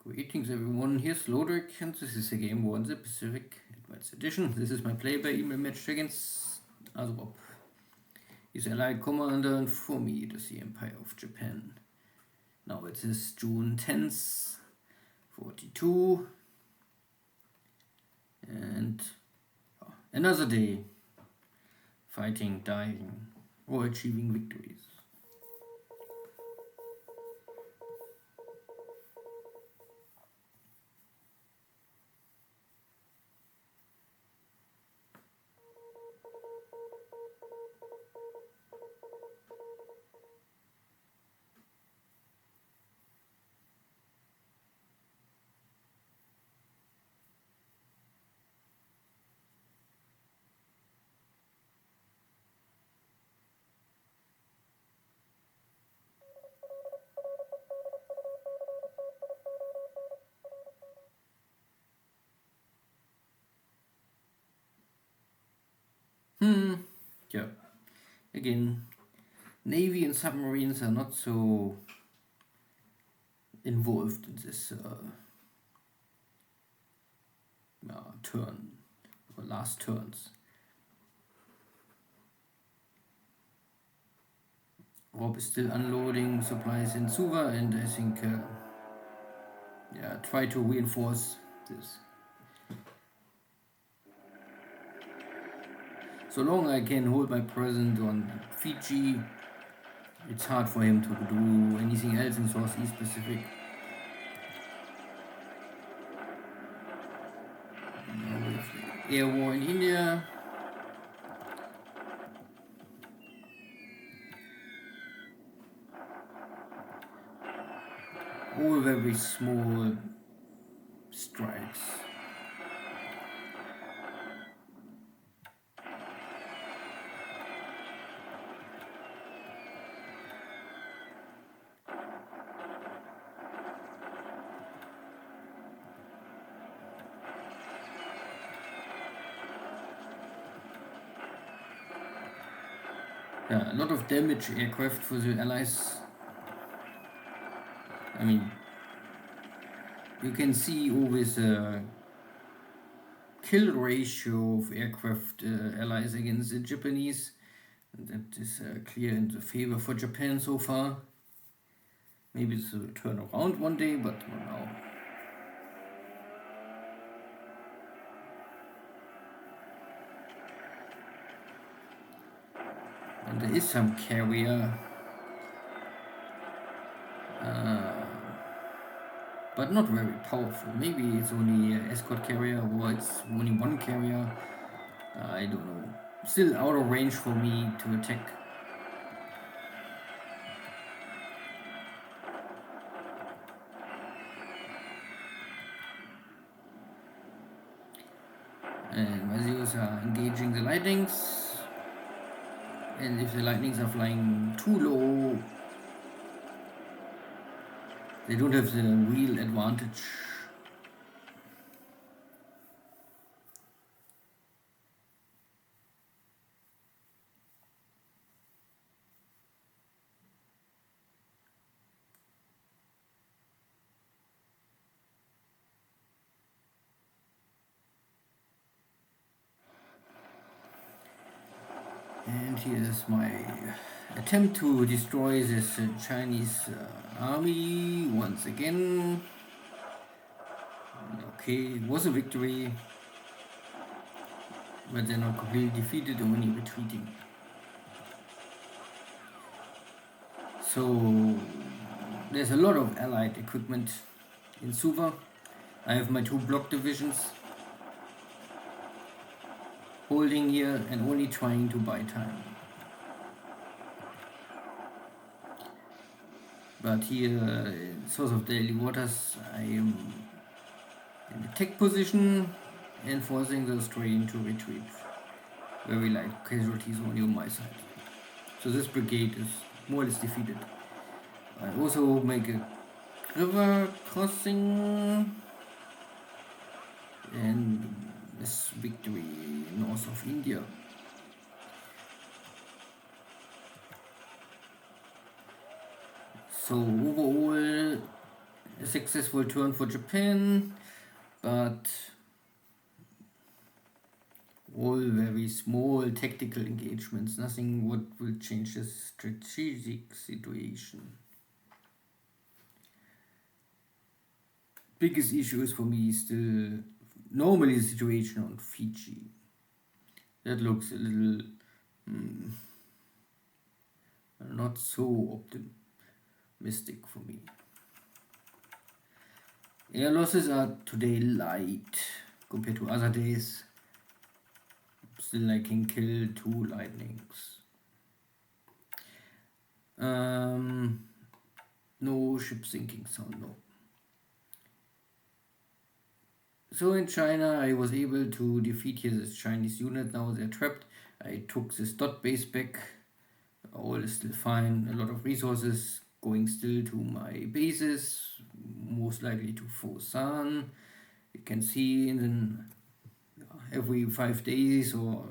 Greetings everyone, here's Lodrik and this is a Game War in the Pacific Advanced Edition. This is my play-by-email match against AsuRob. He's Allied Commander and for me it is the Empire of Japan. Now it is June 10th, 42 and another day fighting, dying or achieving victories. Yeah, again, Navy and submarines are not so involved in this turn, or last turns. Rob is still unloading supplies in Suva and I think, try to reinforce this. So long I can hold my presence on Fiji, it's hard for him to do anything else in Southeast Pacific. Now we have the air war in India. All very small strikes. Yeah, a lot of damage aircraft for the Allies. I mean, you can see always a kill ratio of aircraft Allies against the Japanese. That is clear in the favor for Japan so far. Maybe this will turn around one day, but not now. And there is some carrier, but not very powerful. Maybe it's only an escort carrier or it's only one carrier. I don't know. Still out of range for me to attack. And my Zeus are engaging the lightnings. And if the lightnings are flying too low, they don't have the real advantage. And here's my attempt to destroy this Chinese army once again. Okay, it was a victory, but they're not completely defeated, only retreating. So there's a lot of allied equipment in Suva. I have my 2 block divisions holding here and only trying to buy time. But here in source of daily waters I am in attack position and forcing the Australian to retreat. Very light casualties only on my side. So this brigade is more or less defeated. I also make a river crossing and this victory north of India. So overall a successful turn for Japan, but all very small tactical engagements, nothing what will change the strategic situation. Biggest issue is for me still normally the situation on Fiji. That looks a little not so optimistic for me. Air losses are today light compared to other days. Still I can kill 2 lightnings. No ship sinking sound, no. So in China I was able to defeat here this Chinese unit. Now they're trapped. I took this dot base back. All is still fine. A lot of resources going still to my bases, most likely to Fosan. You can see in the, every 5 days or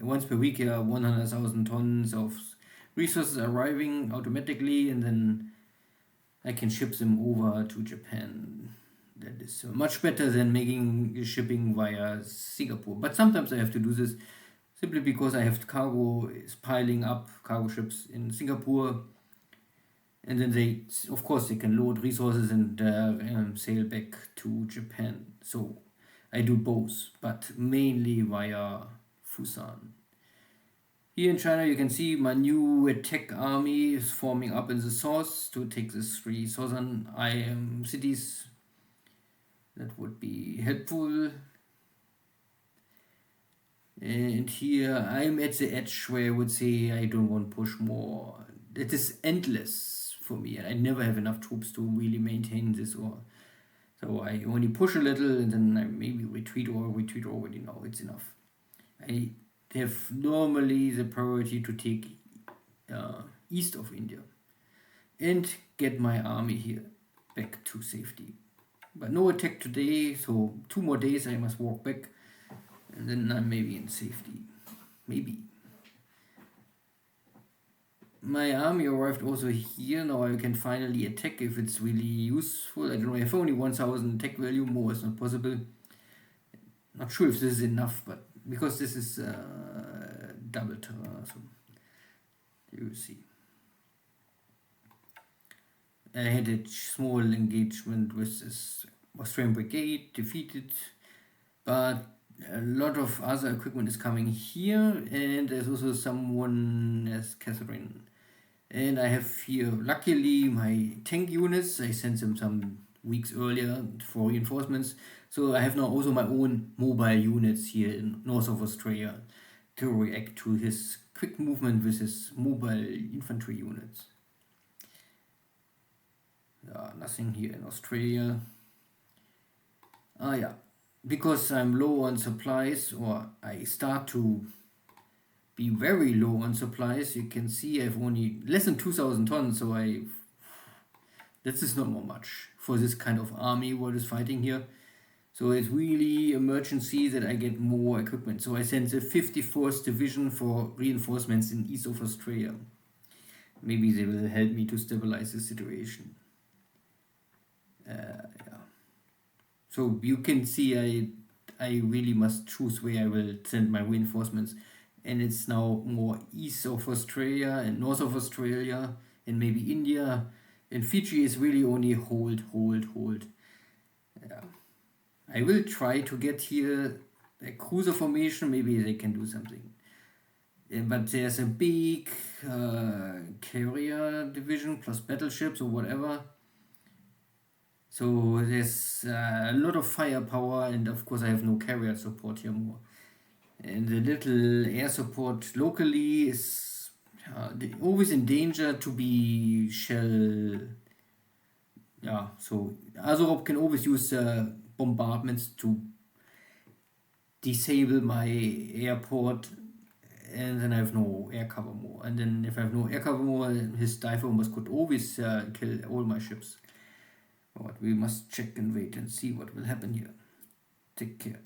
once per week here 100,000 tons of resources arriving automatically, and then I can ship them over to Japan. That is much better than making shipping via Singapore. But sometimes I have to do this simply because I have cargo is piling up, cargo ships in Singapore, and then they, of course, they can load resources and sail back to Japan. So I do both, but mainly via Fusan. Here in China you can see my new attack army is forming up in the south to take these 3 southern cities. That would be helpful. And here I'm at the edge where I would say I don't want to push more. It is endless for me, and I never have enough troops to really maintain this. So I only push a little and then I maybe retreat already. Now it's enough. I have normally the priority to take east of India and get my army here back to safety. But no attack today, so 2 more days I must walk back, and then I'm maybe in safety. Maybe. My army arrived also here. Now I can finally attack if it's really useful. I don't know, I have only 1000 attack value, more is not possible. Not sure if this is enough, but because this is double terrain, so you will see. I had a small engagement with this Austrian brigade, defeated, but a lot of other equipment is coming here, and there's also someone as Catherine. And I have here, luckily, my tank units. I sent them some weeks earlier for reinforcements. So I have now also my own mobile units here in north of Australia to react to his quick movement with his mobile infantry units. Nothing here in Australia. Yeah, because I'm low on supplies, or I start to be very low on supplies. You can see I have only less than 2,000 tons, so this is not more much for this kind of army what is fighting here. So it's really emergency that I get more equipment. So I sent the 54th Division for reinforcements in east of Australia. Maybe they will help me to stabilize the situation. Yeah. So you can see I really must choose where I will send my reinforcements. And it's now more east of Australia and north of Australia and maybe India. And Fiji is really only hold. Yeah. I will try to get here a cruiser formation, maybe they can do something. But there's a big carrier division plus battleships or whatever. So there's a lot of firepower, and of course I have no carrier support here more. And the little air support locally is always in danger to be shell. Yeah, so AsuRob can always use bombardments to disable my airport, and then I have no air cover more. And then if I have no air cover more, his dive bombers could always kill all my ships. But we must check and wait and see what will happen here. Take care.